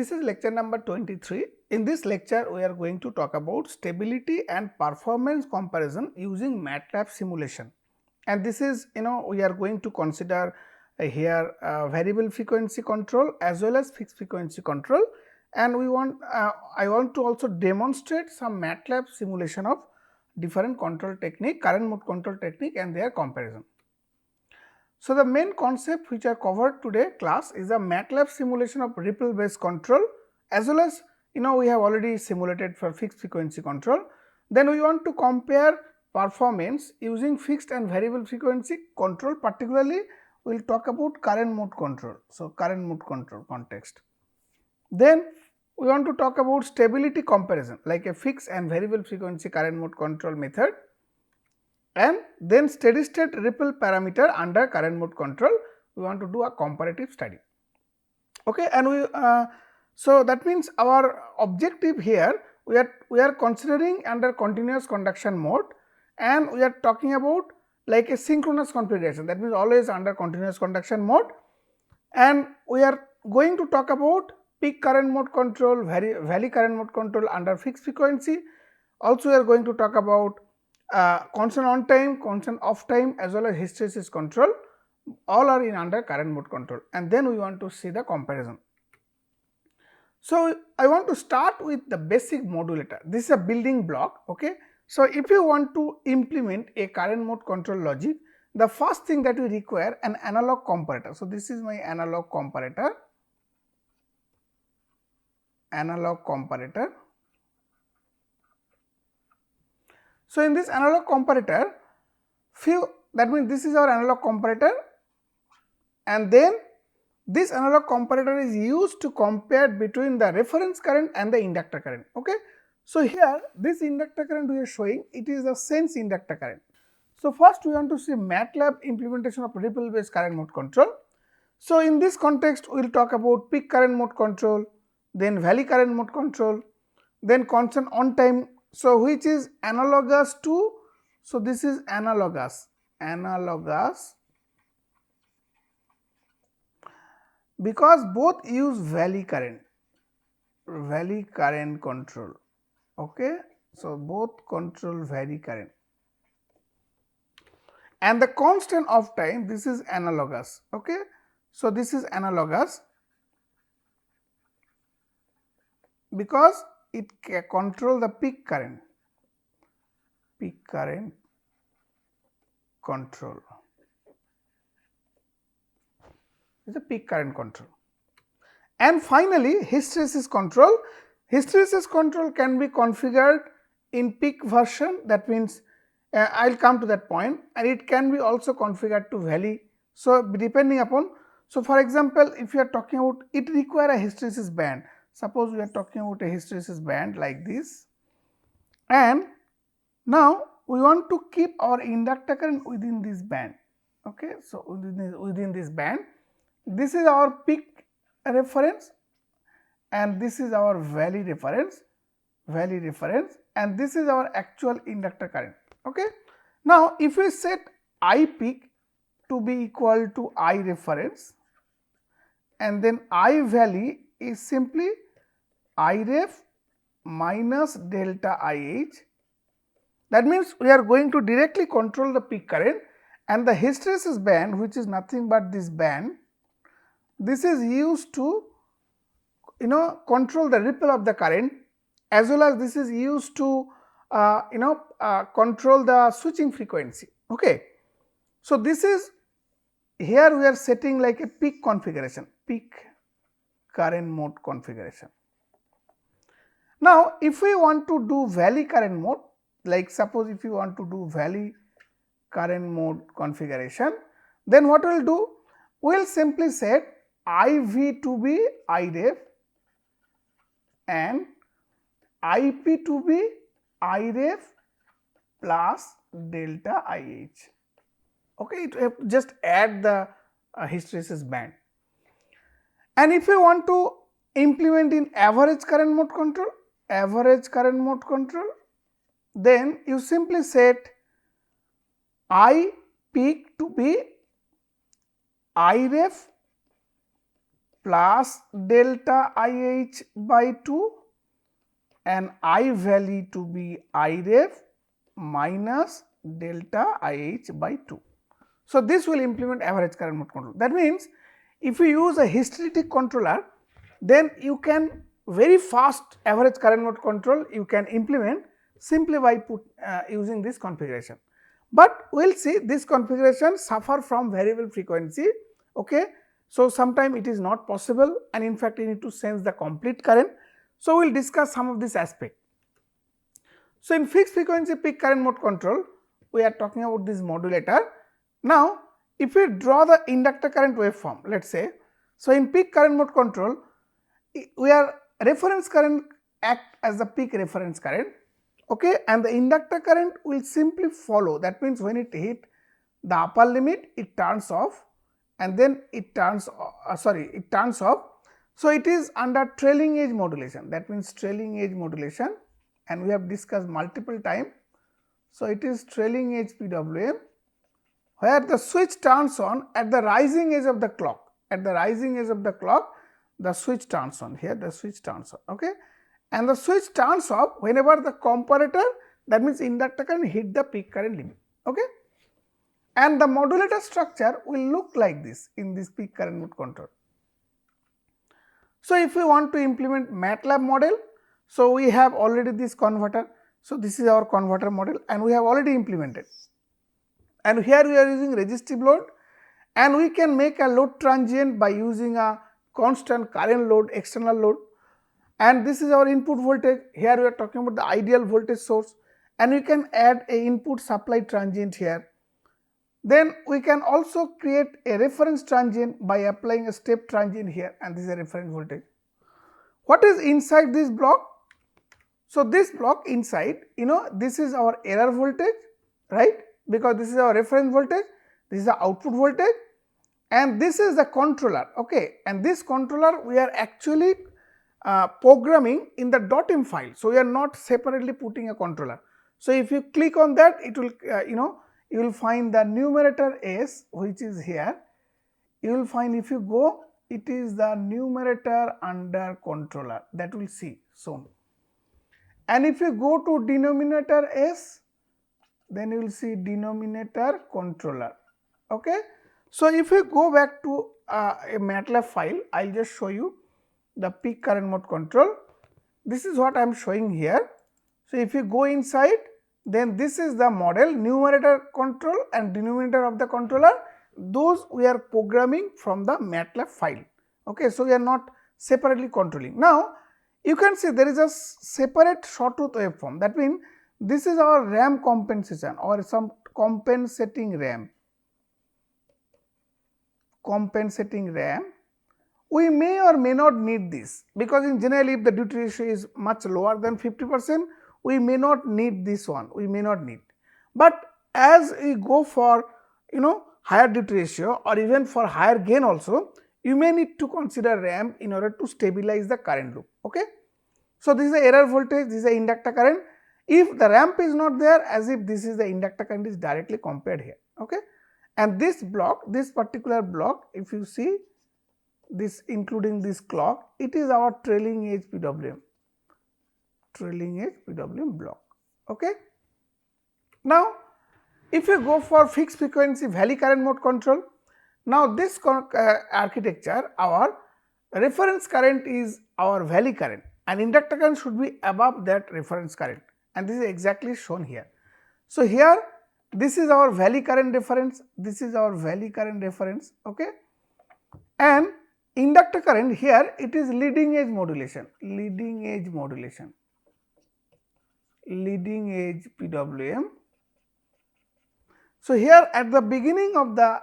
This is lecture number 23. In this lecture, we are going to talk about stability and performance comparison using MATLAB simulation. And this is, we are going to consider here variable frequency control as well as fixed frequency control. And I want to also demonstrate some MATLAB simulation of different control technique, current mode control technique and their comparison. So, the main concept which I covered today class is a MATLAB simulation of ripple based control, as well as we have already simulated for fixed frequency control. Then we want to compare performance using fixed and variable frequency control, particularly we will talk about current mode control. So, current mode control context. Then we want to talk about stability comparison like a fixed and variable frequency current mode control method, and then steady state ripple parameter under current mode control. We want to do a comparative study. Okay, and so that means our objective here we are considering under continuous conduction mode, and we are talking about like a synchronous configuration, that means always under continuous conduction mode, and we are going to talk about peak current mode control, valley current mode control under fixed frequency. Also we are going to talk about constant on time, constant off time as well as hysteresis control, all are in under current mode control, and then we want to see the comparison. So, I want to start with the basic modulator. This is a building block. Okay. So, if you want to implement a current mode control logic, the first thing that we require an analog comparator. So, this is my analog comparator. So, in this analog comparator, that means this is our analog comparator, and then this analog comparator is used to compare between the reference current and the inductor current. Okay. So, here this inductor current we are showing, it is the sense inductor current. So, first we want to see MATLAB implementation of ripple based current mode control. So, in this context we will talk about peak current mode control, then valley current mode control, then constant on time. So, which is analogous to, so this is analogous because both use valley current control. Okay. So, both control valley current, and the constant of time, this is analogous. Okay. So, this is analogous because it can control the peak current control, is a peak current control. And finally, hysteresis control. Hysteresis control can be configured in peak version, that means I will come to that point, and it can be also configured to valley. So, depending upon, so for example, if you are talking about, it require a hysteresis band. Suppose we are talking about a hysteresis band like this, and now we want to keep our inductor current within this band. Okay. So, within this band, this is our peak reference and this is our valley reference, and this is our actual inductor current. Okay. Now, if we set I peak to be equal to I reference, and then I valley is simply I ref minus delta IH. That means, we are going to directly control the peak current, and the hysteresis band, which is nothing but this band, this is used to control the ripple of the current, as well as this is used to control the switching frequency. Okay. So, this is here we are setting like a peak configuration, peak current mode configuration. Now, if we want to do valley current mode, like suppose if you want to do valley current mode configuration, then what we will do? We will simply set IV to be I ref and IP to be I ref plus delta IH. Okay, just add the hysteresis band. And if you want to implement in average current mode control, then you simply set I peak to be I ref plus delta IH by 2 and I value to be I ref minus delta IH by 2. So, this will implement average current mode control. That means, if you use a hysteretic controller, then you can very fast average current mode control you can implement simply by using this configuration. But we will see this configuration suffer from variable frequency. Okay. So, sometime it is not possible, and in fact, you need to sense the complete current. So, we will discuss some of this aspect. So, in fixed frequency peak current mode control, we are talking about this modulator. Now, if we draw the inductor current waveform, let us say, so in peak current mode control, we are reference current act as the peak reference current, okay, and the inductor current will simply follow. That means, when it hit the upper limit, it turns off, and then it turns it turns off. So, it is under trailing edge modulation, that means trailing edge modulation, and we have discussed multiple times. So, it is trailing edge PWM, where the switch turns on at the rising edge of the clock. At the rising edge of the clock, the switch turns on, here the switch turns on, okay, and the switch turns off whenever the comparator, that means inductor current, hit the peak current limit, okay. And the modulator structure will look like this in this peak current mode control. So, if we want to implement MATLAB model, so we have already this converter. So, this is our converter model, and we have already implemented, and here we are using resistive load, and we can make a load transient by using a constant current load, external load, and this is our input voltage. Here we are talking about the ideal voltage source, and we can add a input supply transient here. Then we can also create a reference transient by applying a step transient here, and this is a reference voltage. What is inside this block? So, this block inside, this is our error voltage, right, because this is our reference voltage, this is the output voltage, and this is the controller, okay, and this controller we are actually programming in the .m file. So, we are not separately putting a controller. So, if you click on that, it will you will find the numerator S, which is here. You will find, if you go, it is the numerator under controller, that will see shown. And if you go to denominator S, then you will see denominator controller, okay. So, if you go back to a MATLAB file, I will just show you the peak current mode control. This is what I am showing here. So, if you go inside, then this is the model, numerator control and denominator of the controller, those we are programming from the MATLAB file, okay. So, we are not separately controlling. Now, you can see there is a separate sawtooth waveform, that means this is our ramp compensation or some compensating ramp. We may or may not need this, because in general, if the duty ratio is much lower than 50%, we may not need this one, we may not need. But as we go for higher duty ratio or even for higher gain also, you may need to consider ramp in order to stabilize the current loop, okay. So, this is the error voltage, this is the inductor current. If the ramp is not there, as if this is the inductor current is directly compared here, okay. And this block, this particular block, if you see this including this clock, it is our trailing edge PWM, block, okay. Now, if you go for fixed frequency valley current mode control, now this architecture, our reference current is our valley current, and inductor current should be above that reference current, and this is exactly shown here. So, here this is our valley current reference, this is our valley current reference, okay, and inductor current here, it is leading edge modulation, leading edge PWM. So, here at the beginning of the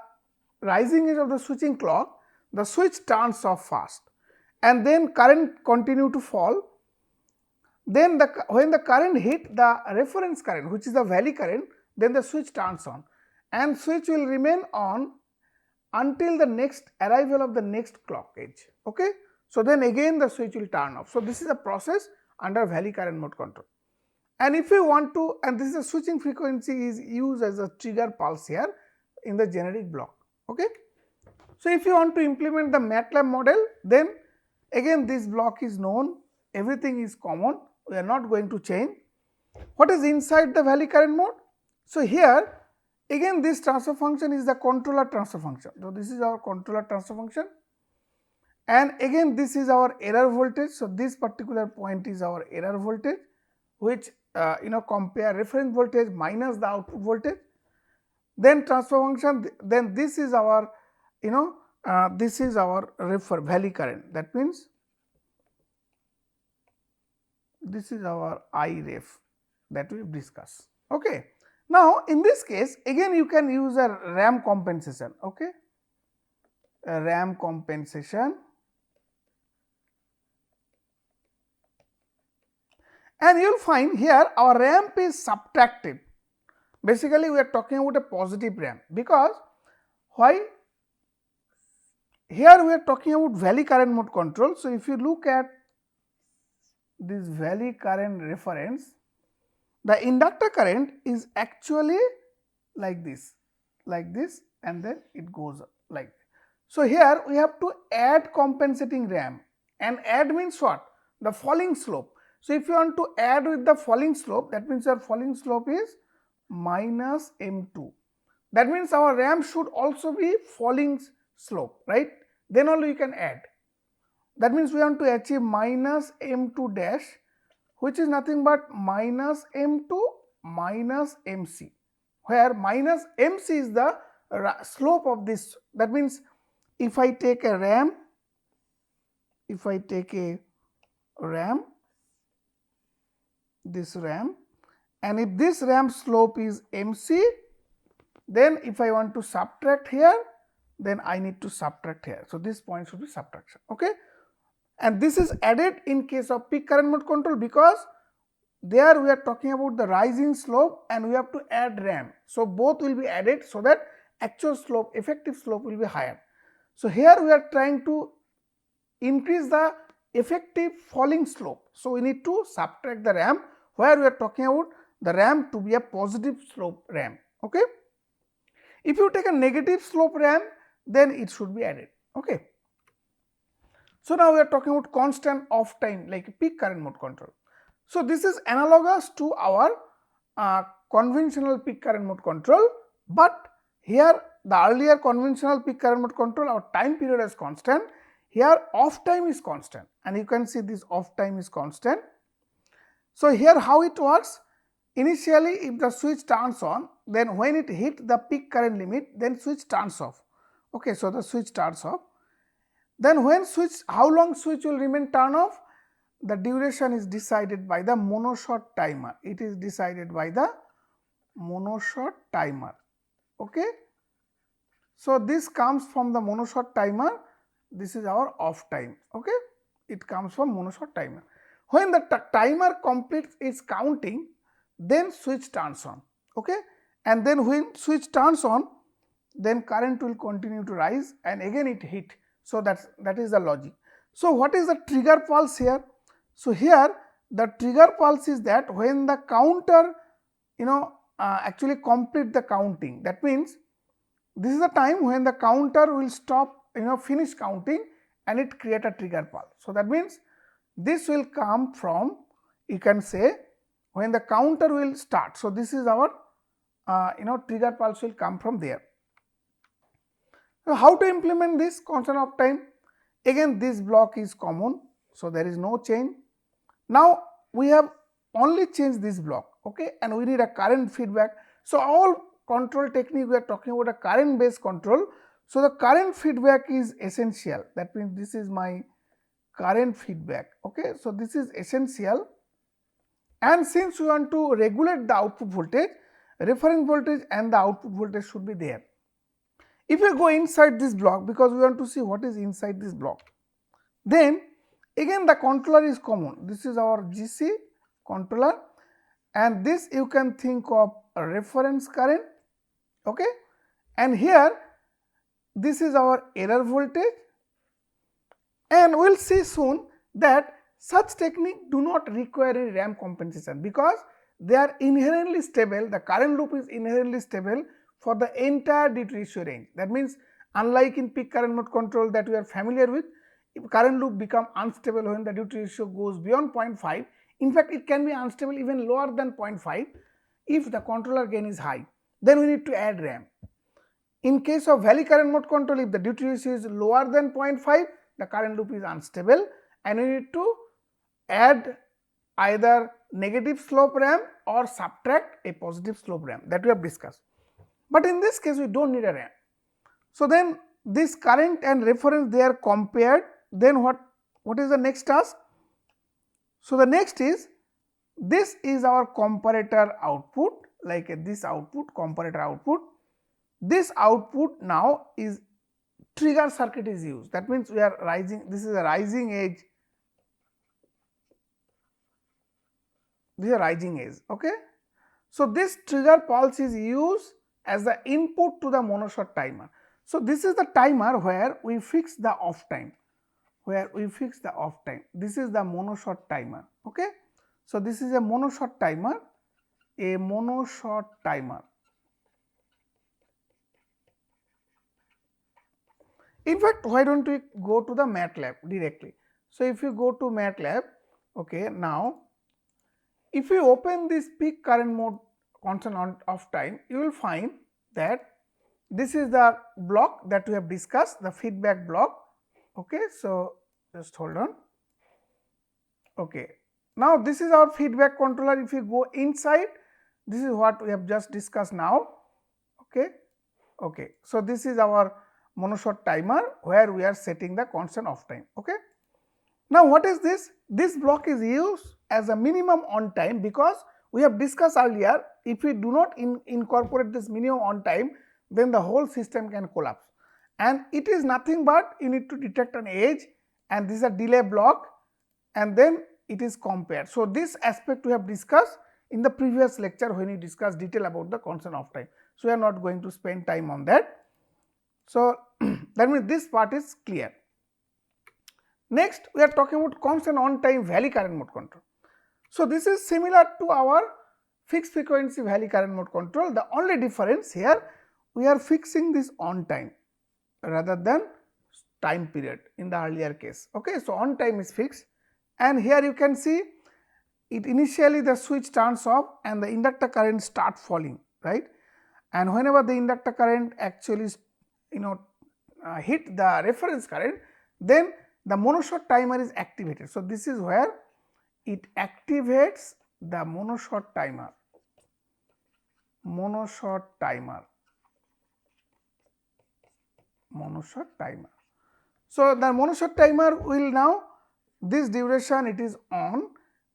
rising edge of the switching clock, the switch turns off fast, and then current continue to fall. Then when the current hit the reference current, which is the valley current, then the switch turns on, and switch will remain on until the next arrival of the next clock edge, okay. So, then again the switch will turn off. So, this is a process under valley current mode control. And if you want to, and this is a switching frequency is used as a trigger pulse here in the generic block, okay. So, if you want to implement the MATLAB model, then again this block is known, everything is common, we are not going to change. What is inside the valley current mode? So, here again this transfer function is the controller transfer function. So, this is our controller transfer function, and again this is our error voltage. So, this particular point is our error voltage, which compare reference voltage minus the output voltage, then transfer function, then this is our this is our valley current, that means this is our I ref that we have discussed. Okay. Now, in this case again you can use a RAM compensation, okay, a RAM compensation, and you will find here our ramp is subtracted. Basically, we are talking about a positive ramp, because why? Here we are talking about valley current mode control. So, if you look at this valley current reference, the inductor current is actually like this, and then it goes up like this. So, here we have to add compensating ramp, and add means what? The falling slope. So, if you want to add with the falling slope, that means your falling slope is minus m2. That means our ramp should also be falling slope, right? Then only you can add. That means we want to achieve minus m2 dash, which is nothing but minus m2 minus mc, where minus mc is the slope of this. That means if I take a ramp, this ramp, and if this ramp slope is mc, then if I want to subtract here, then I need to subtract here. So, this point should be subtraction, okay. And this is added in case of peak current mode control, because there we are talking about the rising slope and we have to add ramp. So, both will be added, so that actual slope, effective slope will be higher. So, here we are trying to increase the effective falling slope. So, we need to subtract the ramp, where we are talking about the ramp to be a positive slope ramp, okay. If you take a negative slope ramp, then it should be added, okay. So, now we are talking about constant off time like peak current mode control. So, this is analogous to our conventional peak current mode control, but here the earlier conventional peak current mode control, our time period is constant. Here off time is constant, and you can see this off time is constant. So, here how it works? Initially, if the switch turns on, then when it hit the peak current limit, then switch turns off. Okay, so the switch turns off. Then when switch, how long switch will remain turn off? The duration is decided by the monoshot timer. It is decided by the monoshot timer. Okay. So, this comes from the monoshot timer. This is our off time. Okay. It comes from monoshot timer. When the timer completes its counting, then switch turns on. Okay. And then when switch turns on, then current will continue to rise, and again it hit. So, that is the logic. So, what is the trigger pulse here? So, here the trigger pulse is that when the counter actually complete the counting, that means this is the time when the counter will stop finish counting and it create a trigger pulse. So, that means this will come from, you can say, when the counter will start. So, this is our trigger pulse will come from there. So, how to implement this constant of time? Again this block is common, so there is no change. Now, we have only changed this block, okay, and we need a current feedback. So, all control technique we are talking about a current based control. So, the current feedback is essential, that means this is my current feedback, okay. So, this is essential, and since we want to regulate the output voltage, reference voltage and the output voltage should be there. If we go inside this block, because we want to see what is inside this block, then again the controller is common. This is our GC controller, and this you can think of a reference current, okay, and here this is our error voltage, and we will see soon that such technique do not require any ramp compensation, because they are inherently stable. The current loop is inherently stable for the entire DT ratio range. That means Unlike in peak current mode control that we are familiar with, if current loop become unstable when the duty ratio goes beyond 0.5. In fact, it can be unstable even lower than 0.5 if the controller gain is high. Then we need to add RAM. In case of valley current mode control, if the duty ratio is lower than 0.5, the current loop is unstable and we need to add either negative slope RAM or subtract a positive slope RAM, that we have discussed. But in this case, we do not need a RAM. So, then this current and reference they are compared, then what is the next task? So, the next is, this is our comparator output, like this output, comparator output. This output now is trigger circuit is used, that means we are rising, this is a rising edge, this is a rising edge. Okay. So, this trigger pulse is used as the input to the monoshot timer. So, this is the timer where we fix the off time, this is the monoshot timer. Okay. So, this is a monoshot timer, In fact, why do not we go to the MATLAB directly? So, if you go to MATLAB, okay, now if you open this peak current mode constant on off time, you will find that this is the block that we have discussed, the feedback block. Okay. So, just hold on. Okay. Now, this is our feedback controller. If you go inside, this is what we have just discussed now. Okay. Okay. So, this is our monoshot timer where we are setting the constant off time. Okay. Now, what is this? This block is used as a minimum on time, because we have discussed earlier, if we do not incorporate this minimum on time, then the whole system can collapse, and it is nothing but you need to detect an edge, and this is a delay block, and then it is compared. So, this aspect we have discussed in the previous lecture when we discussed detail about the constant off time. So, we are not going to spend time on that. So, that means this part is clear. Next, we are talking about constant on time valley current mode control. So, this is similar to our fixed frequency valley current mode control. The only difference here, we are fixing this on time rather than time period in the earlier case. Okay. So, on time is fixed, and here you can see it initially the switch turns off and the inductor current start falling, right, and whenever the inductor current actually hit the reference current, then the monoshot timer is activated. So, this is where it activates the monoshot timer. So, the monoshot timer will now, this duration it is on,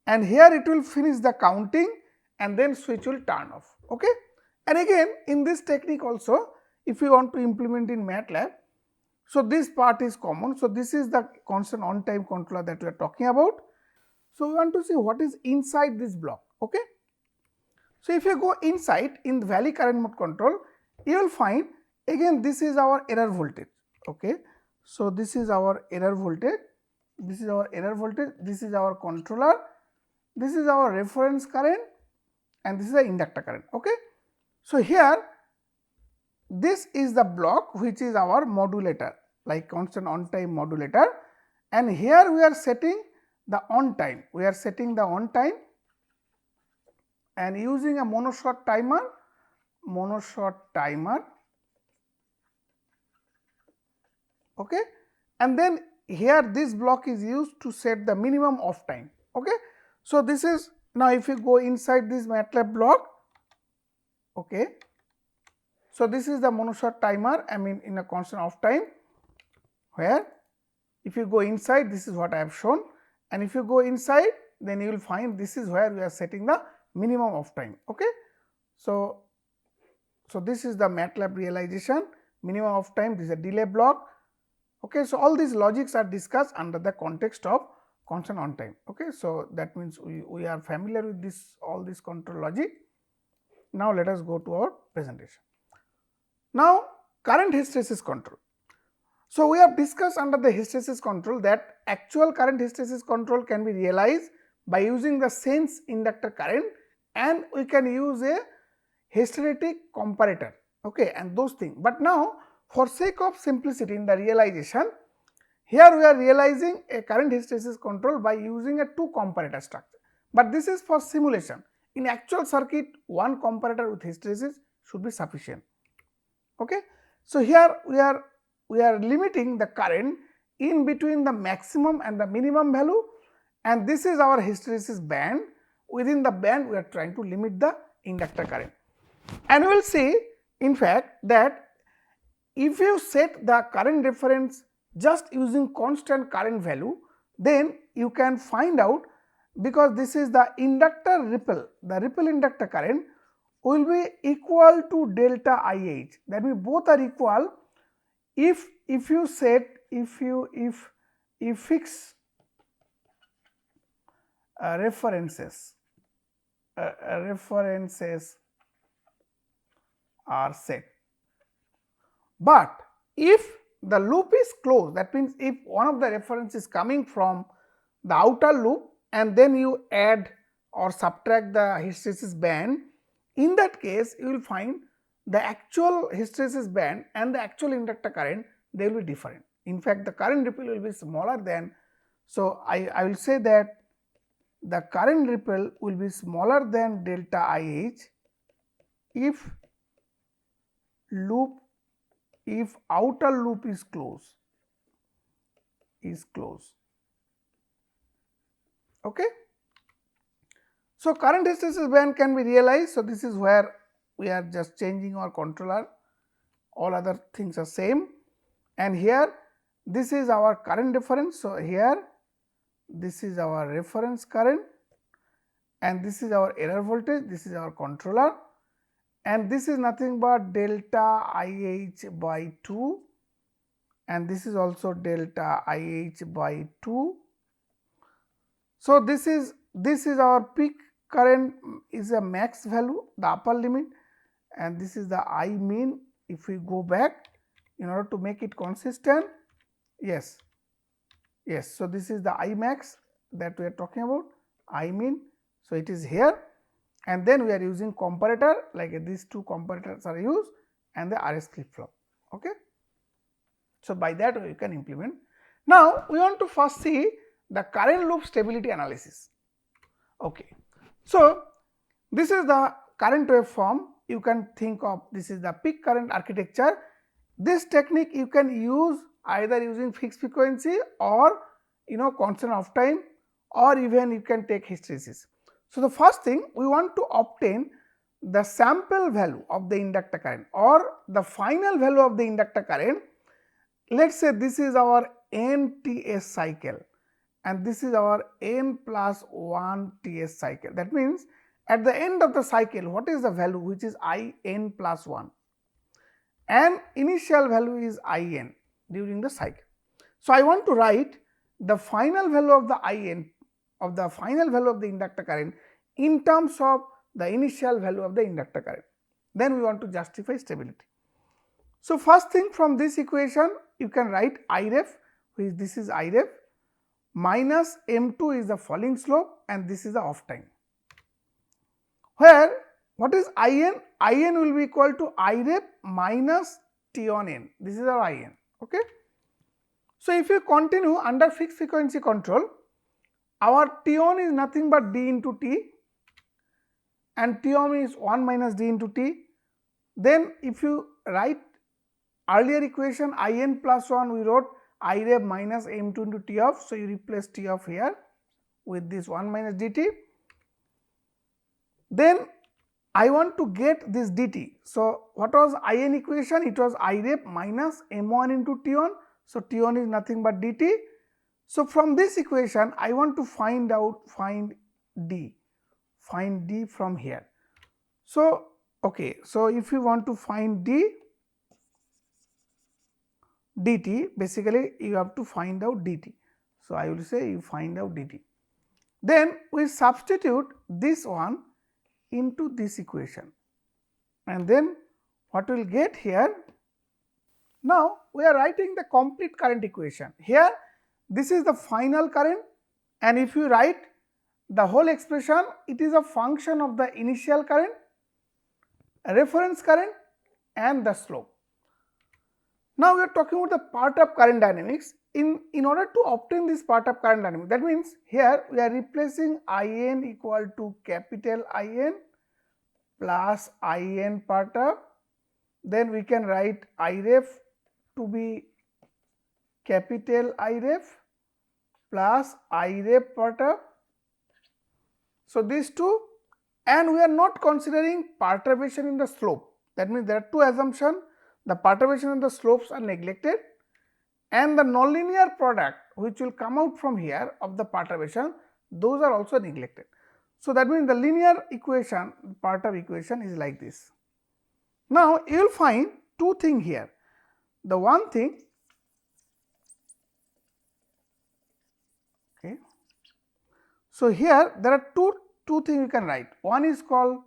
and here it will finish the counting and then switch will turn off. Okay. And again in this technique also, if you want to implement in MATLAB, so this part is common. So, this is the constant on time controller that we are talking about. So, we want to see what is inside this block. Okay. So, if you go inside in the valley current mode control, you will find again this is our error voltage. Okay. So, this is our error voltage, this is our controller, this is our reference current, and this is the inductor current. Okay. So, here this is the block which is our modulator, like constant on time modulator, and here we are setting the on time, and using a monoshot timer, okay, and then here this block is used to set the minimum off time. Okay. So, this is now if you go inside this MATLAB block, okay. So, this is the monoshot timer, I mean in a constant off time, where if you go inside, this is what I have shown, and if you go inside, then you will find this is where we are setting the minimum off time. Okay. So, this is the MATLAB realization, minimum off time, this is a delay block. Okay. So, all these logics are discussed under the context of constant on time. Okay. So, that means we are familiar with this, all this control logic. Now, let us go to our presentation. Now, current hysteresis control. So, we have discussed under the hysteresis control that actual current hysteresis control can be realized by using the sense inductor current, and we can use a hysteretic comparator, okay, and those things. But now, For sake of simplicity in the realization, here we are realizing a current hysteresis control by using a two comparator structure, but this is for simulation. In actual circuit, one comparator with hysteresis should be sufficient. Okay. So, here we are limiting the current in between the maximum and the minimum value, and this is our hysteresis band. Within the band we are trying to limit the inductor current, and we will see in fact that if you set the current reference just using constant current value, then you can find out, because this is the inductor ripple, the ripple inductor current will be equal to delta IH. That means both are equal if you set, if you fix references are set. But if the loop is closed, that means if one of the reference is coming from the outer loop and then you add or subtract the hysteresis band, in that case you will find the actual hysteresis band and the actual inductor current, they will be different. In fact, the current ripple will be smaller than, so I will say that the current ripple will be smaller than delta IH if outer loop is closed. Okay. So, current hysteresis band can be realized. So, this is where we are just changing our controller, all other things are same, and here this is our current reference. So, here this is our reference current and this is our error voltage, this is our controller, and this is nothing but delta IH by 2, and this is also delta IH by 2. So, this is our peak current is a max value, the upper limit, and this is the I mean. If we go back in order to make it consistent, yes. So, this is the I max that we are talking about, I mean. So, it is here, and then we are using comparator, like these two comparators are used and the RS flip flop. Okay. So, by that we can implement. Now, we want to first see the current loop stability analysis. Okay. So, this is the current waveform. You can think of this is the peak current architecture. This technique you can use either using fixed frequency or constant of time, or even you can take hysteresis. So, the first thing we want to obtain the sample value of the inductor current or the final value of the inductor current. Let us say this is our n TS cycle and this is our n plus 1 TS cycle. That means, at the end of the cycle, what is the value, which is I n plus 1, and initial value is I n during the cycle. So, I want to write the final value of the I n of the final value of the inductor current in terms of the initial value of the inductor current. Then we want to justify stability. So, first thing, from this equation you can write I ref, which this is I ref, minus M2 is the falling slope and this is the off time, where what is I n? I n will be equal to I ref minus T on n, this is our I n. Okay. So, if you continue under fixed frequency control, our T on is nothing but d into t and T on is 1 minus d into t. Then if you write earlier equation I n plus 1, we wrote I ref minus M2 into T off. So, you replace T off here with this 1 minus dt. Then I want to get this dt. So, what was I n equation? It was I ref minus M1 into T on. So, T on is nothing but dt. So, from this equation I want to find d from here. So, okay. So, if you want to find dt, basically you have to find out dt. So, I will say you find out dt. Then we substitute this one into this equation, and then what we will get here? Now, we are writing the complete current equation. Here this is the final current, and if you write the whole expression, it is a function of the initial current, reference current and the slope. Now we are talking about the part of current dynamics. In order to obtain this part of current dynamics, that means here we are replacing In equal to capital In plus In part of, then we can write Iref to be capital Iref plus Iref part of. So these two, and we are not considering perturbation in the slope. That means there are two assumptions: the perturbation and the slopes are neglected, and the nonlinear product which will come out from here of the perturbation, those are also neglected. So that means the linear equation, part of equation is like this. Now you will find two things here. The one thing, okay, so here there are two things you can write. One is called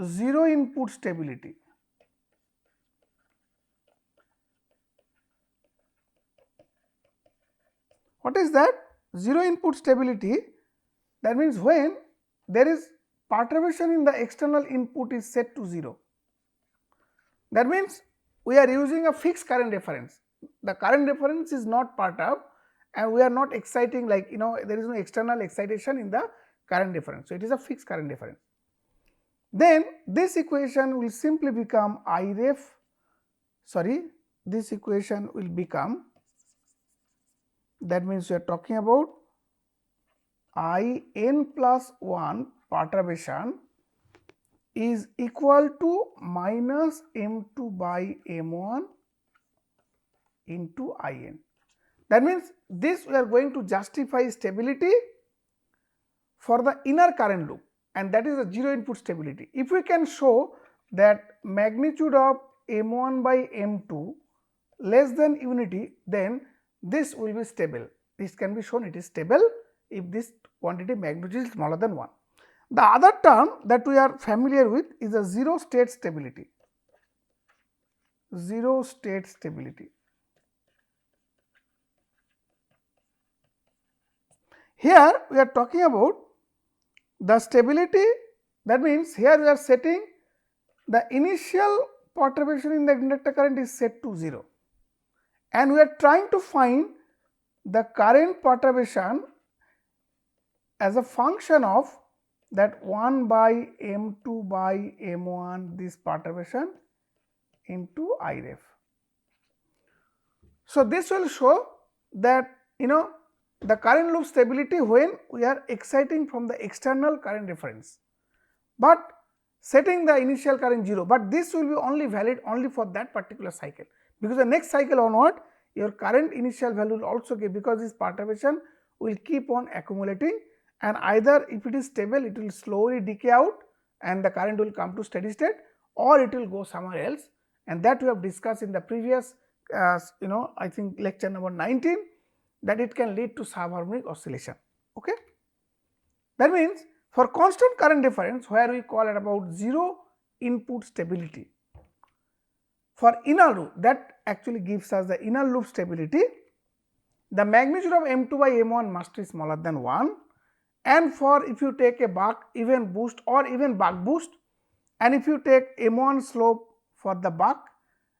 zero input stability. What is that? Zero input stability, that means when there is perturbation in the external input is set to 0. That means we are using a fixed current reference. The current reference is not perturbed, and we are not exciting, like there is no external excitation in the current reference. So it is a fixed current reference. Then this equation will simply become this equation will become, that means we are talking about In plus 1 perturbation is equal to minus M2 by M1 into In. That means this we are going to justify stability for the inner current loop, and that is a zero input stability. If we can show that magnitude of M1 by M2 less than unity, then this will be stable. This can be shown it is stable if this quantity magnitude is smaller than 1. The other term that we are familiar with is a zero state stability. Zero state stability. Here we are talking about the stability, that means here we are setting the initial perturbation in the inductor current is set to 0, and we are trying to find the current perturbation as a function of that 1 by M2 by M1, this perturbation into Iref. So this will show that the current loop stability when we are exciting from the external current reference, but setting the initial current 0, but this will be only valid only for that particular cycle, because the next cycle onward your current initial value will also give, because this perturbation will keep on accumulating, and either if it is stable it will slowly decay out and the current will come to steady state, or it will go somewhere else, and that we have discussed in the previous I think lecture number 19, that it can lead to subharmonic oscillation. Okay. That means for constant current difference, where we call it about zero input stability, for inner loop, that actually gives us the inner loop stability, the magnitude of M2 by M1 must be smaller than 1, and for if you take a buck even boost or even buck boost, and if you take M1 slope for the buck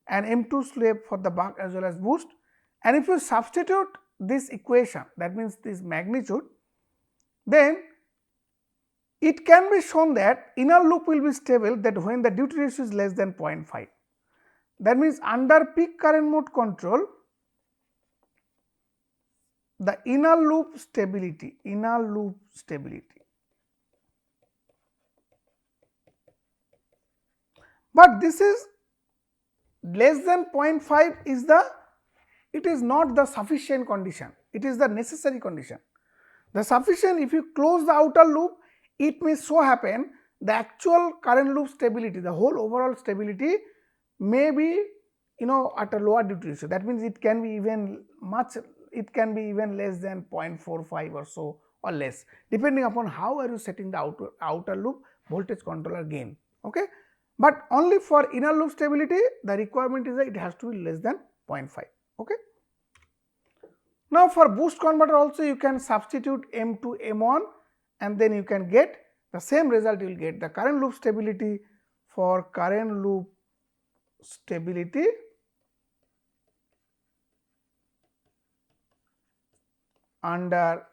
and M2 slope for the buck as well as boost, and if you substitute this equation, that means this magnitude, then it can be shown that inner loop will be stable that when the duty ratio is less than 0.5. That means under peak current mode control, the inner loop stability, but this is less than 0.5 is it is not the sufficient condition, it is the necessary condition. The sufficient, if you close the outer loop, it may so happen the actual current loop stability, the whole overall stability may be at a lower duty ratio. That means it can be even less than 0.45 or so or less, depending upon how are you setting the outer loop voltage controller gain. Okay, but only for inner loop stability the requirement is that it has to be less than 0.5. Okay. Now for boost converter also you can substitute M2 M1, and then you can get the same result. You will get the current loop stability for current loop stability under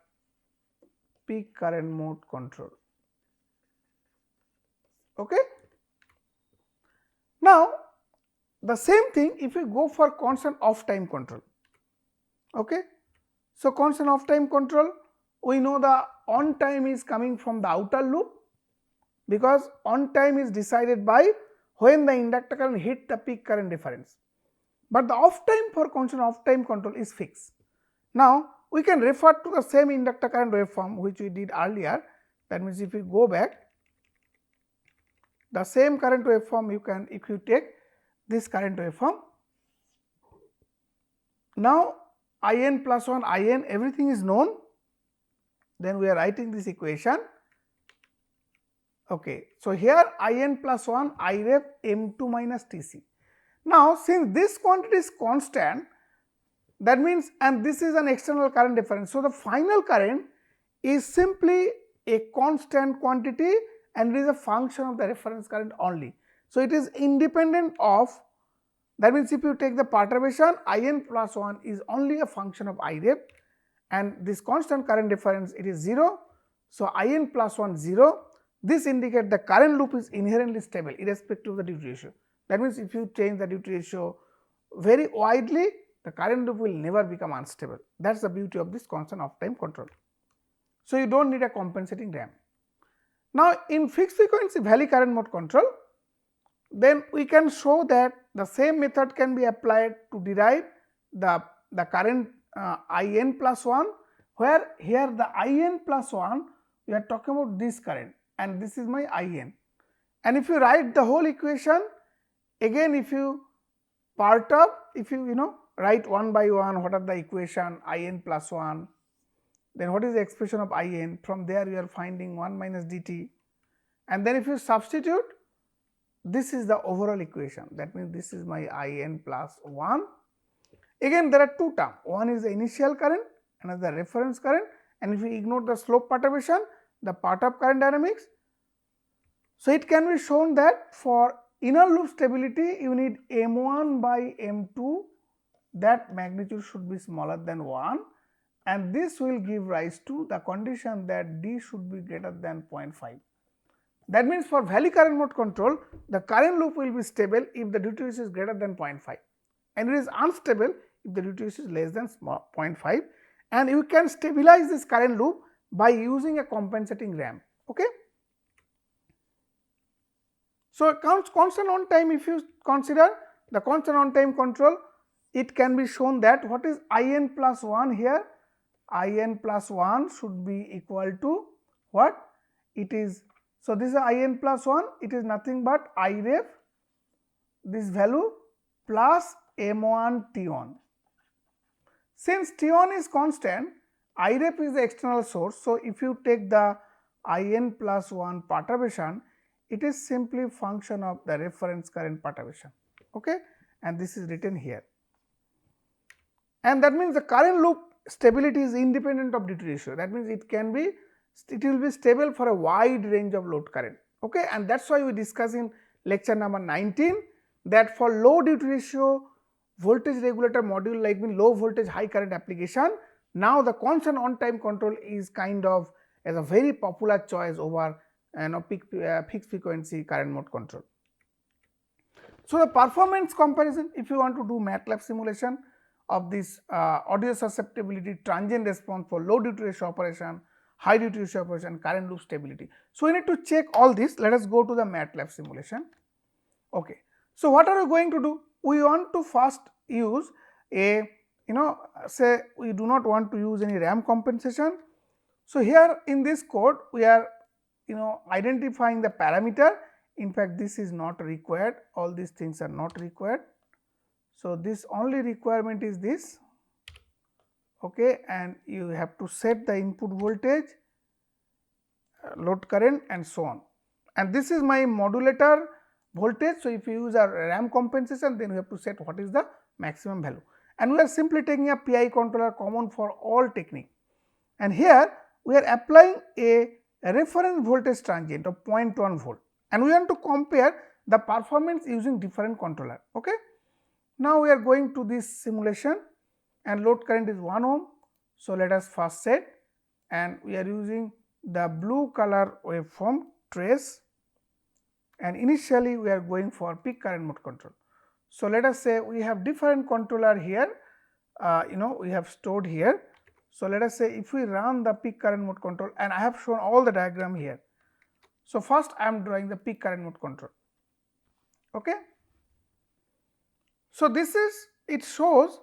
peak current mode control. Okay. Now, the same thing if we go for constant off time control. Okay. So, constant off time control, we know the on time is coming from the outer loop, because on time is decided by when the inductor current hit the peak current reference, but the off time for constant off time control is fixed. Now, we can refer to the same inductor current waveform which we did earlier. That means, if we go back, the same current waveform you can, if you take this current waveform, now In plus 1 In everything is known, then we are writing this equation. Okay. So, here In plus 1 Iref M2 minus Tc. Now, since this quantity is constant, that means, and this is an external current difference. So, the final current is simply a constant quantity and it is a function of the reference current only. So, it is independent of, that means, if you take the perturbation, In plus 1 is only a function of Iref and this constant current difference, it is 0. So, In plus 1 0, this indicates the current loop is inherently stable irrespective of the duty ratio. That means, if you change the duty ratio very widely, the current loop will never become unstable. That is the beauty of this constant off time control. So, you do not need a compensating ramp. Now, in fixed frequency valley current mode control, then we can show that the same method can be applied to derive the current In plus 1, where here the In plus 1 we are talking about this current and this is my In. And if you write the whole equation, again if you perturb, if you write one by one what are the equation In plus 1, then what is the expression of In, from there you are finding 1 minus dt, and then if you substitute, this is the overall equation. That means, this is my In plus 1. Again there are two terms, one is the initial current, another reference current, and if you ignore the slope perturbation, the part of current dynamics. So, it can be shown that for inner loop stability you need M1 by M2, that magnitude should be smaller than 1, and this will give rise to the condition that D should be greater than 0.5. That means, for valley current mode control, the current loop will be stable if the duty ratio is greater than 0.5 and it is unstable if the duty ratio is less than 0.5, and you can stabilize this current loop by using a compensating ramp. Okay. So, constant on time, if you consider the constant on time control, it can be shown that what is In plus 1 here, In plus 1 should be equal to what? It is, so this is In plus 1, it is nothing but Iref, this value plus M1 T1. Since T1 is constant, Iref is the external source. So, if you take the In plus 1 perturbation, it is simply function of the reference current perturbation. Okay, and this is written here, and that means the current loop stability is independent of duty ratio. That means, it will be stable for a wide range of load current. Okay, and that is why we discuss in lecture number 19 that for low duty ratio voltage regulator module like low voltage high current application, now the constant on time control is kind of as a very popular choice over fixed frequency current mode control. So, the performance comparison, if you want to do MATLAB simulation of this audio susceptibility, transient response for low duty ratio operation, high duty ratio operation, current loop stability. So, we need to check all this. Let us go to the MATLAB simulation. Okay. So, what are we going to do? We want to first use a say we do not want to use any ramp compensation. So, here in this code we are identifying the parameter. In fact, this is not required, all these things are not required. So, this only requirement is this, okay, and you have to set the input voltage, load current and so on, and this is my modulator voltage. So, if you use a ramp compensation, then you have to set what is the maximum value, and we are simply taking a PI controller common for all technique, and here we are applying a reference voltage transient of 0.1 volt, and we want to compare the performance using different controller. Okay. Now, we are going to this simulation and load current is 1 ohm, So, let us first set, and we are using the blue color waveform trace, and initially we are going for peak current mode control. So, let us say we have different controller here, we have stored here. So, let us say if we run the peak current mode control, and I have shown all the diagram here. So, first I am drawing the peak current mode control. Okay. So, this is, it shows,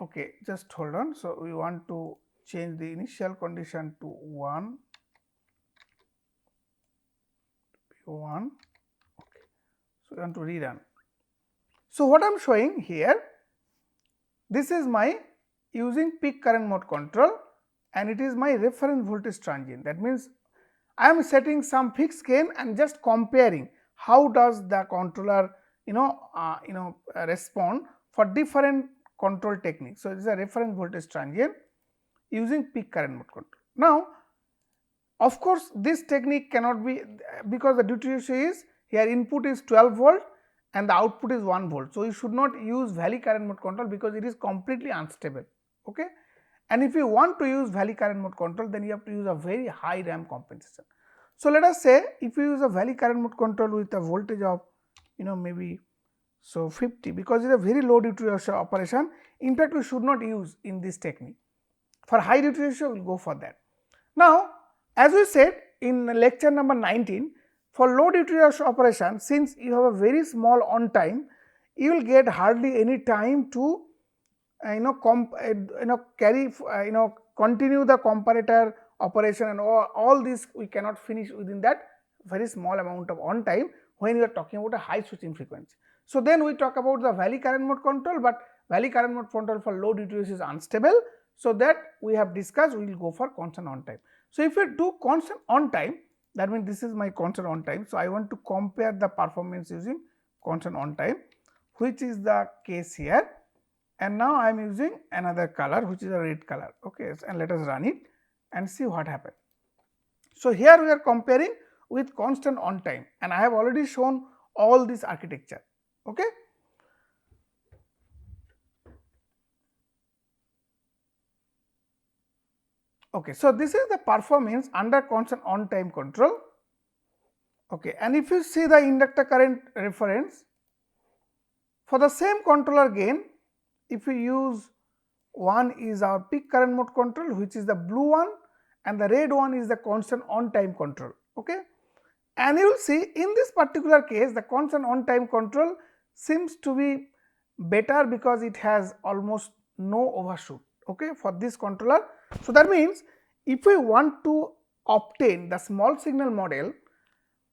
okay, just hold on. So, we want to change the initial condition to 1, P1, okay. So, we want to rerun. So, what I am showing here, this is my using peak current mode control, and it is my reference voltage transient. That means, I am setting some fixed gain and just comparing how does the controller respond for different control techniques. So, it is a reference voltage transient using peak current mode control. Now, of course, this technique cannot be, because the duty ratio is here, input is 12 volt and the output is 1 volt. So, you should not use valley current mode control because it is completely unstable. Okay. And if you want to use valley current mode control, then you have to use a very high ramp compensation. So, let us say if you use a valley current mode control with a voltage of maybe 50, because it is a very low duty ratio operation. In fact, we should not use in this technique. For high duty ratio, we will go for that. Now, as we said in lecture number 19, for low duty ratio operation, since you have a very small on time, you will get hardly any time to continue the comparator operation, and all this we cannot finish within that very small amount of on time when you are talking about a high switching frequency. So, then we talk about the valley current mode control, but valley current mode control for low duty ratio is unstable. So, that we have discussed, we will go for constant on time. So, if you do constant on time, that means this is my constant on time. So, I want to compare the performance using constant on time, which is the case here, and now I am using another color, which is a red color. Okay, and let us run it and see what happens. So, here we are comparing with constant on time, and I have already shown all this architecture. Okay. Okay, so this is the performance under constant on time control. Okay, and if you see the inductor current reference for the same controller gain, if we use one is our peak current mode control, which is the blue one, and the red one is the constant on time control. Okay, and you will see in this particular case the constant on time control seems to be better because it has almost no overshoot. Okay, for this controller. So, that means if we want to obtain the small signal model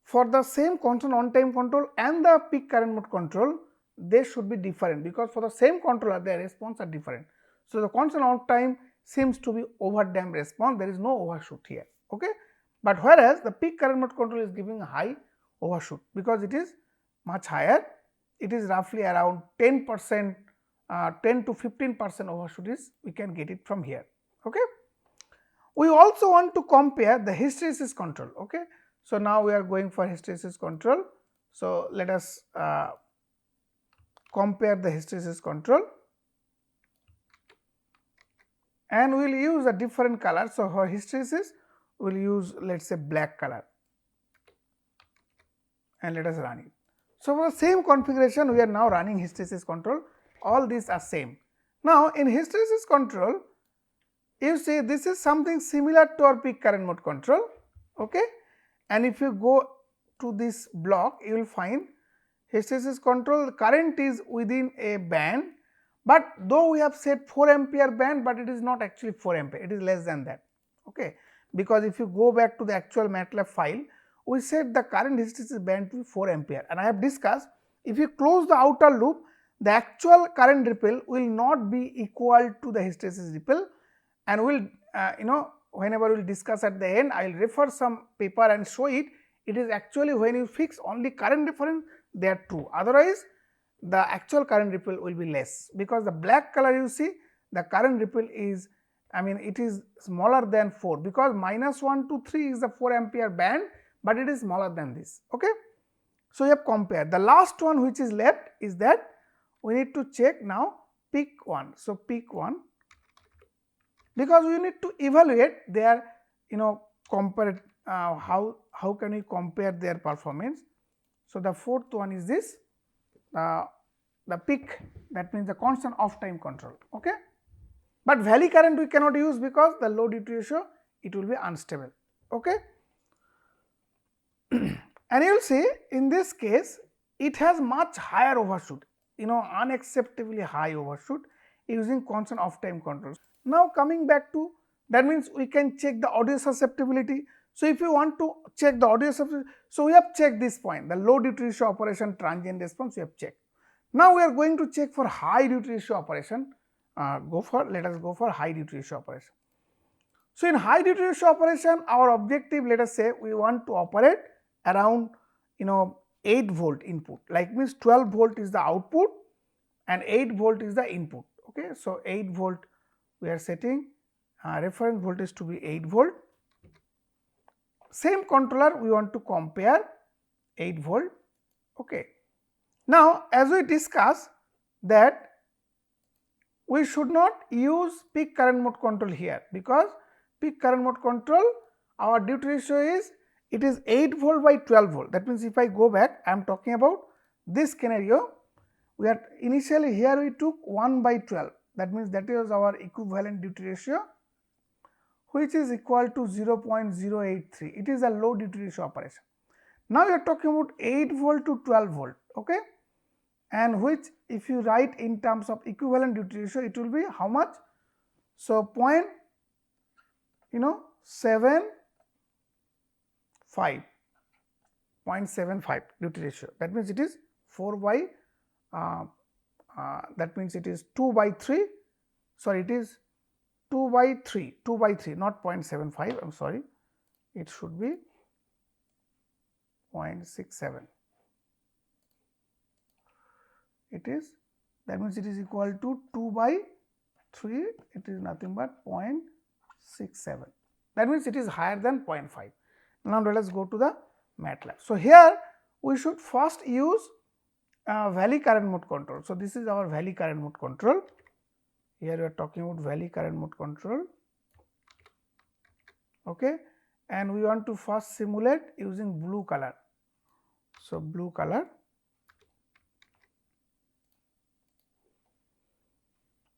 for the same constant on time control and the peak current mode control, they should be different, because for the same controller their response are different. So, the constant on time seems to be over damped response, there is no overshoot here. Okay, but whereas the peak current mode control is giving a high overshoot because it is much higher, it is roughly around 10%, 10 to 15% overshoot is we can get it from here. Okay. We also want to compare the hysteresis control. Okay. So, now we are going for hysteresis control. So, let us compare the hysteresis control, and we will use a different color. So, for hysteresis we will use, let us say, black color, and let us run it. So, for the same configuration we are now running hysteresis control, all these are same. Now, in hysteresis control, you see this is something similar to our peak current mode control. Okay, and if you go to this block, you will find hysteresis control, the current is within a band, but though we have said 4 ampere band, but it is not actually 4 ampere, it is less than that. Okay, because if you go back to the actual MATLAB file, we said the current hysteresis band to be 4 ampere, and I have discussed if you close the outer loop, the actual current ripple will not be equal to the hysteresis ripple, and we will whenever we will discuss at the end, I will refer some paper and show it. It is actually when you fix only current reference, they are true, otherwise the actual current ripple will be less, because the black color you see the current ripple is, it is smaller than 4, because -1 to 3 is the 4 ampere band, but it is smaller than this. Okay. So, you have compared. The last one which is left is that we need to check now peak 1. So, peak 1, because we need to evaluate their compare how can we compare their performance. So, the fourth one is this the peak, that means the constant off time control. Okay. But valley current we cannot use because the low duty ratio it will be unstable. Okay. And you will see in this case it has much higher overshoot, unacceptably high overshoot using constant off time controls. Now coming back to that, means we can check the audio susceptibility. So if you want to check the audio susceptibility, so we have checked this point, the low duty ratio operation, transient response we have checked. Now we are going to check for high duty ratio operation. Let us go for high duty ratio operation. So in high duty ratio operation, our objective, let us say we want to operate around 8 volt input, like means 12 volt is the output and 8 volt is the input. Okay. So 8 volt we are setting reference voltage to be 8 volt. Same controller we want to compare 8 volt. Okay. Now as we discuss that we should not use peak current mode control here, because peak current mode control our duty ratio is, it is 8 volt by 12 volt. That means if I go back, I am talking about this scenario, we are initially here we took 1 by 12, that means that is our equivalent duty ratio, which is equal to 0.083. It is a low duty ratio operation. Now we are talking about 8 volt to 12 volt. Okay. And which if you write in terms of equivalent duty ratio, it will be how much? So 0.75 duty ratio, that means it is 4 by that means it is 2 by 3, sorry it is 2 by 3, not 0.75, I am sorry, it should be 0.67. It is, that means it is equal to 2 by 3, it is nothing but 0.67, that means it is higher than 0.5. Now let us go to the MATLAB. So here we should first use valley current mode control. So this is our valley current mode control. Here we are talking about valley current mode control. Okay. And we want to first simulate using blue color. So blue color.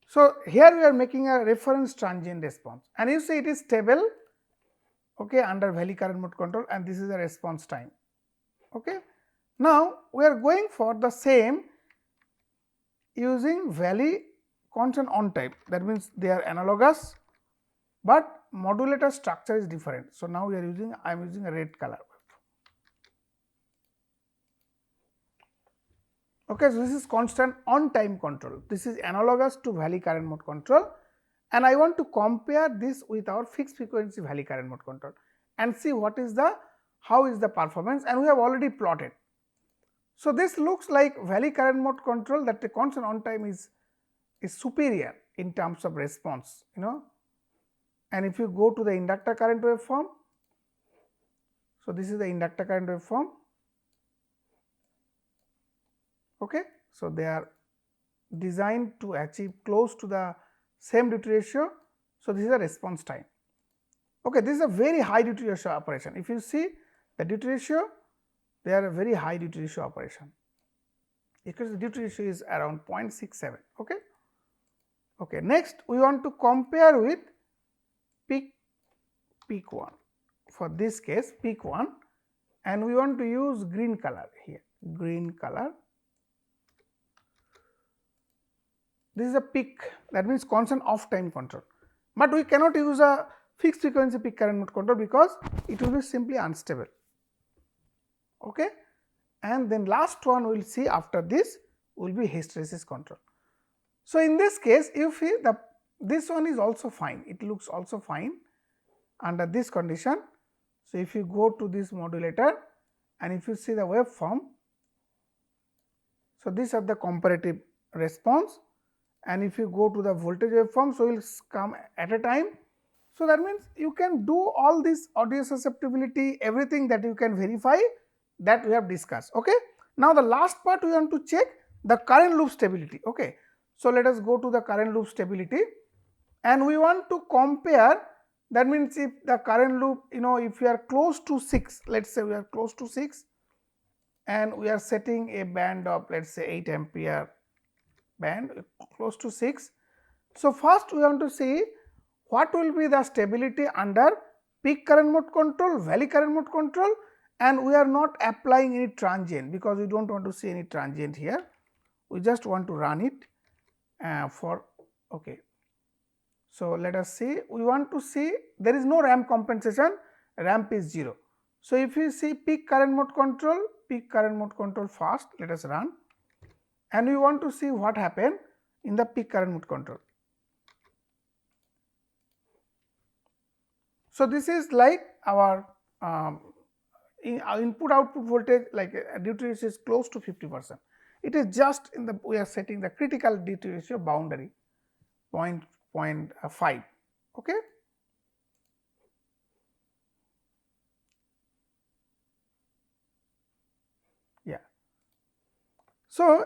So here we are making a reference transient response, and you see it is stable, okay, under valley current mode control, and this is the response time. Okay. Now we are going for the same using valley constant on time, that means they are analogous, but modulator structure is different. So now we are using, I am using a red color. Okay, so this is constant on time control. This is analogous to valley current mode control, and I want to compare this with our fixed frequency valley current mode control and see what is the, how is the performance, and we have already plotted. So this looks like valley current mode control, that the constant on time is superior in terms of response, and if you go to the inductor current waveform, so this is the inductor current waveform. Okay. So they are designed to achieve close to the same duty ratio. So this is the response time. Okay, this is a very high duty ratio operation. If you see the duty ratio, they are a very high duty ratio operation, because the duty ratio is around 0.67. Okay. Okay. Next we want to compare with peak 1, for this case peak 1, and we want to use green color here, green color. This is a peak, that means constant off time control, but we cannot use a fixed frequency peak current mode control because it will be simply unstable. Okay. And then last one we will see after this will be hysteresis control. So in this case, if this one is also fine, it looks also fine under this condition. So if you go to this modulator and if you see the waveform, so these are the comparative response, and if you go to the voltage waveform, so it will come at a time. So that means you can do all this audio susceptibility, everything that you can verify, that we have discussed. Okay. Now the last part we want to check the current loop stability. Okay. So let us go to the current loop stability. and we want to compare, that means if the current loop, if we are close to 6, let us say we are close to 6 and we are setting a band of, let us say 8 ampere band close to 6. So, first we want to see what will be the stability under peak current mode control, valley current mode control, and we are not applying any transient because we do not want to see any transient here. We just want to run it for okay. So, let us see, we want to see there is no ramp compensation, ramp is 0. So, if you see peak current mode control first, let us run, and we want to see what happened in the peak current mode control. So, this is like our input output voltage, like duty ratio is close to 50%. It is just in the, we are setting the critical duty ratio boundary 0.5. Okay. Yeah. So,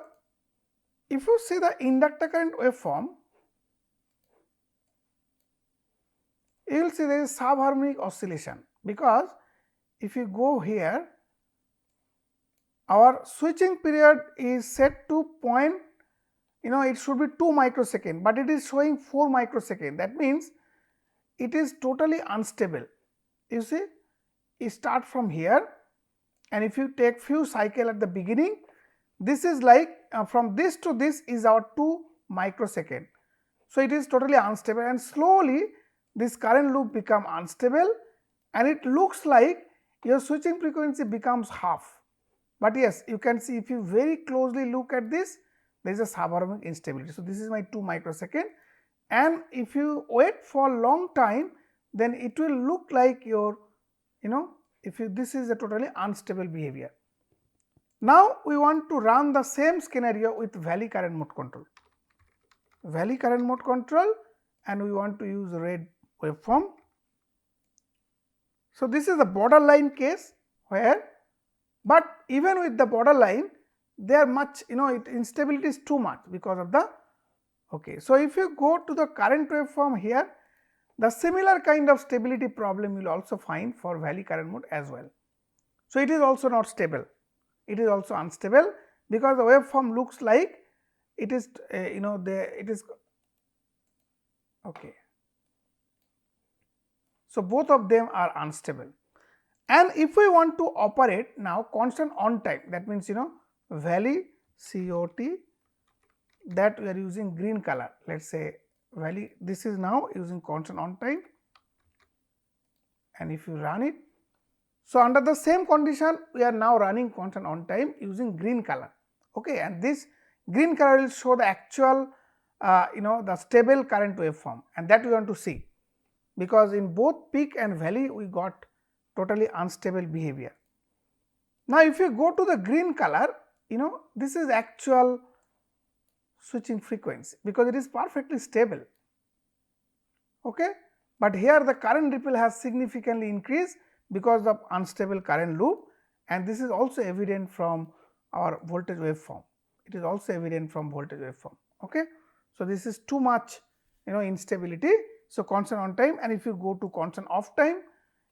if you see the inductor current waveform, you will see there is subharmonic oscillation, because if you go here, our switching period is set to point, it should be 2 microsecond, but it is showing 4 microsecond. That means it is totally unstable. You see, you start from here, and if you take few cycle at the beginning, this is like from this to this is our 2 microsecond. So, it is totally unstable, and slowly this current loop become unstable, and it looks like your switching frequency becomes half. But yes, you can see if you very closely look at this, there is a subharmonic instability. So, this is my 2 microsecond, and if you wait for a long time, then it will look like your, if you, this is a totally unstable behavior. Now, we want to run the same scenario with valley current mode control. Valley current mode control, and we want to use red waveform. So, this is the borderline case where, but even with the borderline, they are much, instability is too much because of the, okay. So, if you go to the current waveform here, the similar kind of stability problem you will also find for valley current mode as well. So, it is also not stable, it is also unstable, because the waveform looks like it is, it is, okay. So, both of them are unstable, and if we want to operate now constant on time, that means valley COT, that we are using green color, let us say valley, this is now using constant on time, and if you run it, so under the same condition we are now running constant on time using green color, okay, and this green color will show the actual the stable current waveform, and that we want to see, because in both peak and valley we got totally unstable behavior. Now, if you go to the green color, this is actual switching frequency, because it is perfectly stable, okay, but here the current ripple has significantly increased because of unstable current loop, and this is also evident from our voltage waveform, it is also evident from voltage waveform, okay. So, this is too much instability. So, constant on time, and if you go to constant off time,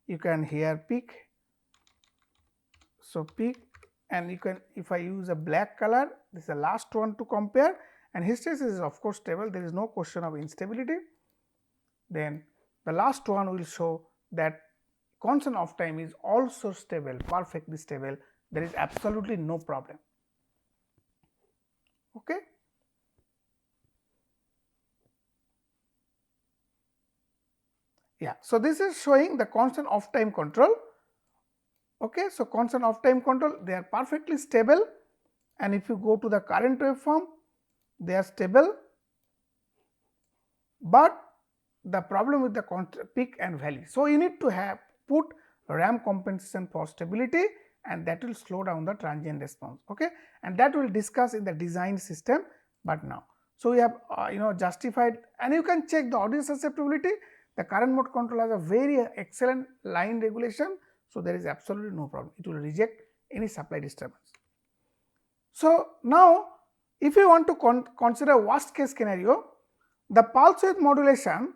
you can here peak. So, peak, and you can, if I use a black color, this is the last one to compare, and hysteresis is of course stable, there is no question of instability. Then the last one will show that constant off time is also stable, perfectly stable, there is absolutely no problem, okay. Yeah, so this is showing the constant off time control, okay. So, constant off time control, they are perfectly stable, and if you go to the current waveform, they are stable, but the problem with the peak and valley. So, you need to have put ramp compensation for stability, and that will slow down the transient response, okay, and that we will discuss in the design system, but now. So, we have justified, and you can check the audio susceptibility. The current mode control has a very excellent line regulation. So, there is absolutely no problem, it will reject any supply disturbance. So, now if you want to consider worst case scenario, the pulse width modulation,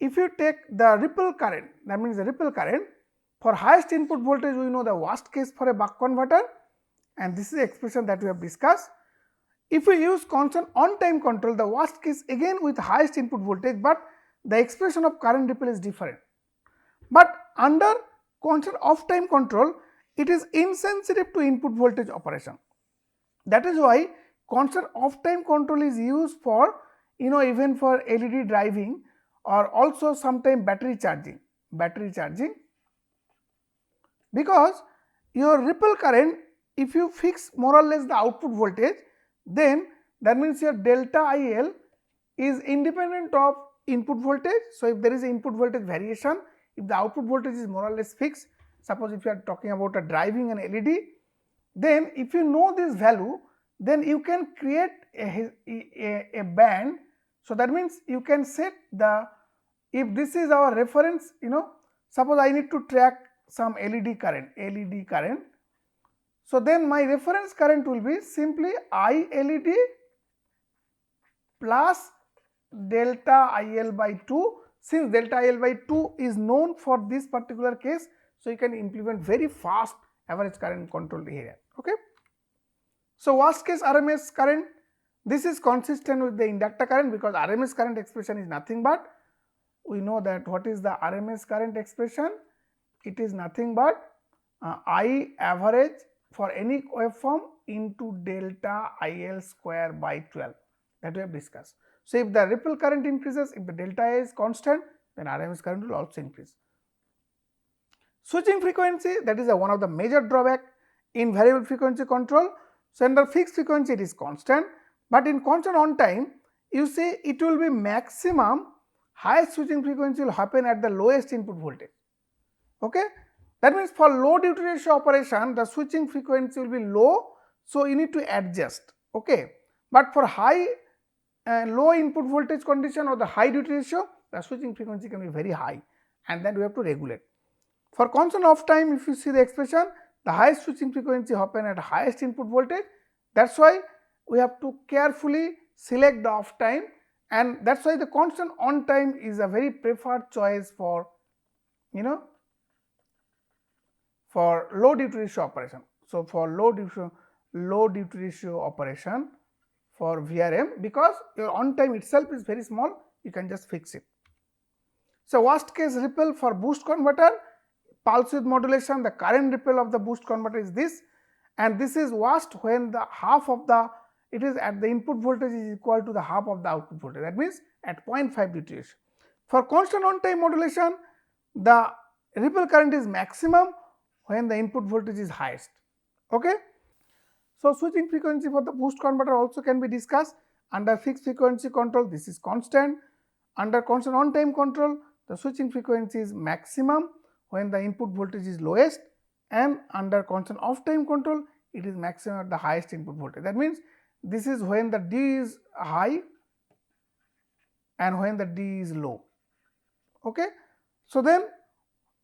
if you take the ripple current, that means the ripple current, for highest input voltage we know the worst case for a buck converter, and this is the expression that we have discussed. If we use constant on time control, the worst case again with highest input voltage, but the expression of current ripple is different. But under constant off time control, it is insensitive to input voltage operation. That is why constant off time control is used for even for LED driving, or also sometime battery charging, because your ripple current, if you fix more or less the output voltage, then that means your delta IL is independent of input voltage. So, if there is input voltage variation, if the output voltage is more or less fixed, suppose if you are talking about a driving an LED, then if you know this value, then you can create a band. So, that means you can set the, if this is our reference, suppose I need to track some LED current, so then my reference current will be simply I LED plus delta IL by 2. Since delta IL by 2 is known for this particular case, so you can implement very fast average current control here. Okay. So, worst case RMS current, this is consistent with the inductor current, because RMS current expression is nothing but, we know that what is the RMS current expression, it is nothing but I average for any waveform into delta IL square by 12, that we have discussed. So, if the ripple current increases, if the delta is constant, then RMS current will also increase. Switching frequency, that is one of the major drawback in variable frequency control. So, under fixed frequency it is constant, but in constant on time, you see it will be maximum highest switching frequency will happen at the lowest input voltage. Okay. That means for low duty ratio operation, the switching frequency will be low, so you need to adjust. Okay. But for high low input voltage condition or the high duty ratio, the switching frequency can be very high, and then we have to regulate. For constant off time, if you see the expression, the highest switching frequency happen at highest input voltage. That is why we have to carefully select the off time, and that is why the constant on time is a very preferred choice for for low duty ratio operation. So, for low duty ratio operation for VRM, because your on time itself is very small, you can just fix it. So, worst case ripple for boost converter, pulse width modulation, the current ripple of the boost converter is this, and this is worst when the half of the, it is at the input voltage is equal to the half of the output voltage, that means at 0.5 duty ratio. For constant on time modulation, the ripple current is maximum when the input voltage is highest. Okay. So, switching frequency for the boost converter also can be discussed. Under fixed frequency control, this is constant. Under constant on time control, the switching frequency is maximum when the input voltage is lowest, and under constant off time control, it is maximum at the highest input voltage. That means this is when the D is high and when the D is low. Okay. So, then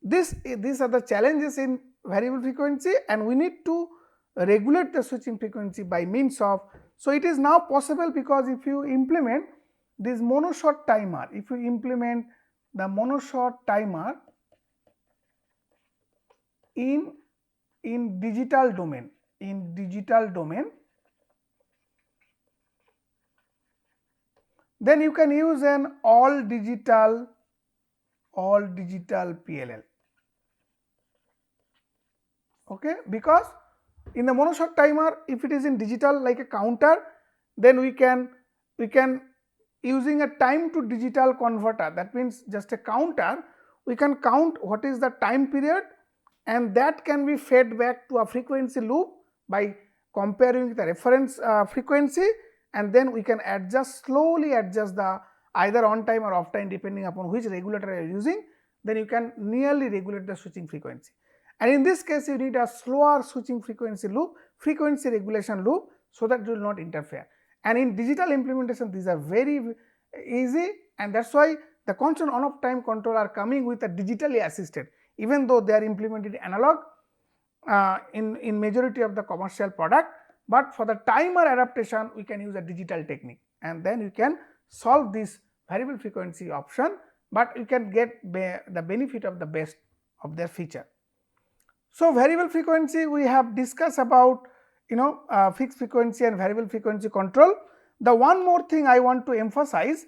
these are the challenges in variable frequency, and we need to regulate the switching frequency by means of, so it is now possible, because if you implement this monoshot timer, if you implement the monoshot timer in digital domain, then you can use an all digital PLL. Okay, because in the monoshot timer, if it is in digital like a counter, then we can using a time to digital converter, that means just a counter, we can count what is the time period, and that can be fed back to a frequency loop by comparing the reference frequency, and then we can slowly adjust the either on time or off time depending upon which regulator you are using, then you can nearly regulate the switching frequency. And in this case, you need a slower switching frequency loop, frequency regulation loop, so that it will not interfere. And in digital implementation, these are very easy, and that is why the constant on off time control are coming with a digitally assisted, even though they are implemented analog in majority of the commercial product, but for the timer adaptation we can use a digital technique, and then you can solve this variable frequency option, but you can get the benefit of the best of their feature. So, variable frequency we have discussed about fixed frequency and variable frequency control. The one more thing I want to emphasize,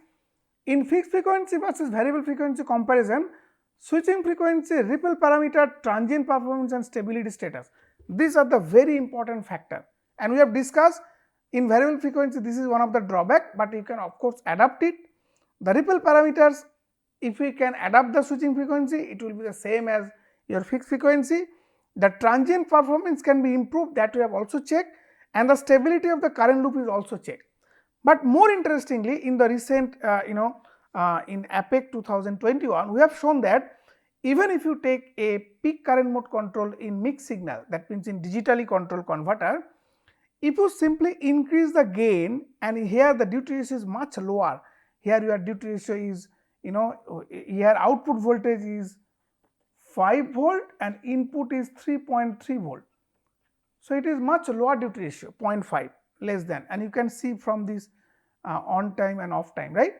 in fixed frequency versus variable frequency comparison, switching frequency, ripple parameter, transient performance and stability status, these are the very important factor, and we have discussed in variable frequency this is one of the drawback, but you can of course adapt it. The ripple parameters, if we can adapt the switching frequency, it will be the same as your fixed frequency. The transient performance can be improved, that we have also checked, and the stability of the current loop is also checked. But more interestingly, in the recent in APEC 2021, we have shown that even if you take a peak current mode control in mixed signal, that means in digitally controlled converter, if you simply increase the gain, and here the duty ratio is much lower, here your duty ratio is here output voltage is 5 volt and input is 3.3 volt. So, it is much lower duty ratio, 0.5 less than, and you can see from this on time and off time, right.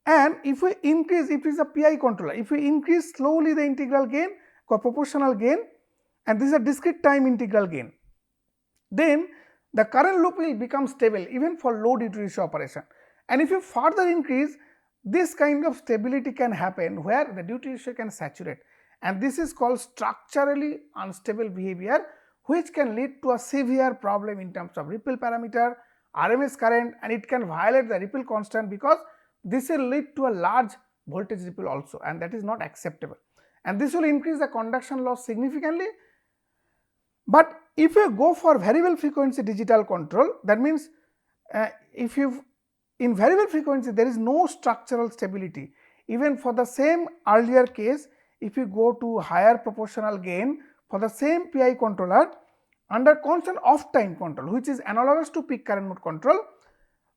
And if we increase, if it is a PI controller, if we increase slowly the integral gain or proportional gain, and this is a discrete time integral gain, then the current loop will become stable even for low duty ratio operation. And if you further increase, this kind of stability can happen where the duty ratio can saturate, and this is called structurally unstable behavior, which can lead to a severe problem in terms of ripple parameter, RMS current, and it can violate the ripple constant, because this will lead to a large voltage ripple also, and that is not acceptable, and this will increase the conduction loss significantly. But if you go for variable frequency digital control, that means if you in variable frequency there is no structural stability, even for the same earlier case, if you go to higher proportional gain for the same PI controller under constant off time control, which is analogous to peak current mode control,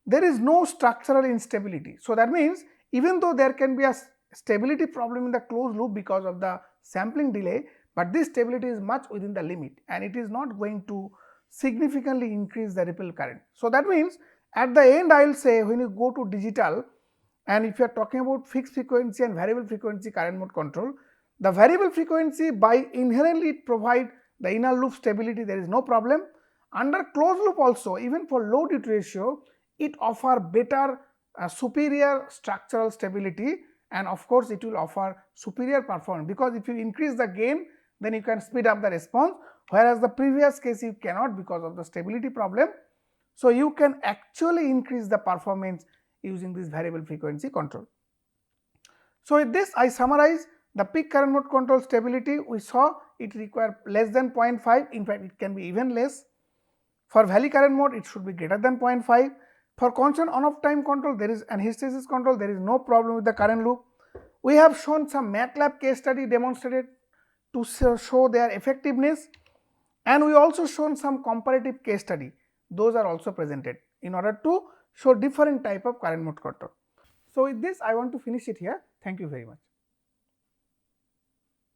there is no structural instability. So, that means even though there can be a stability problem in the closed loop because of the sampling delay, but this stability is much within the limit, and it is not going to significantly increase the ripple current. So, that means at the end I will say, when you go to digital, and if you are talking about fixed frequency and variable frequency current mode control, the variable frequency by inherently it provide the inner loop stability, there is no problem. Under closed loop also, even for low duty ratio, it offer better superior structural stability, and of course it will offer superior performance, because if you increase the gain, then you can speed up the response, whereas the previous case you cannot because of the stability problem. So, you can actually increase the performance using this variable frequency control. So, with this I summarize the peak current mode control stability. We saw it require less than 0.5, in fact it can be even less. For valley current mode it should be greater than 0.5. For constant on off time control, there is, and hysteresis control, there is no problem with the current loop. We have shown some MATLAB case study demonstrated to show their effectiveness, and we also shown some comparative case study, those are also presented in order to show different type of current mode control. So, with this I want to finish it here. Thank you very much.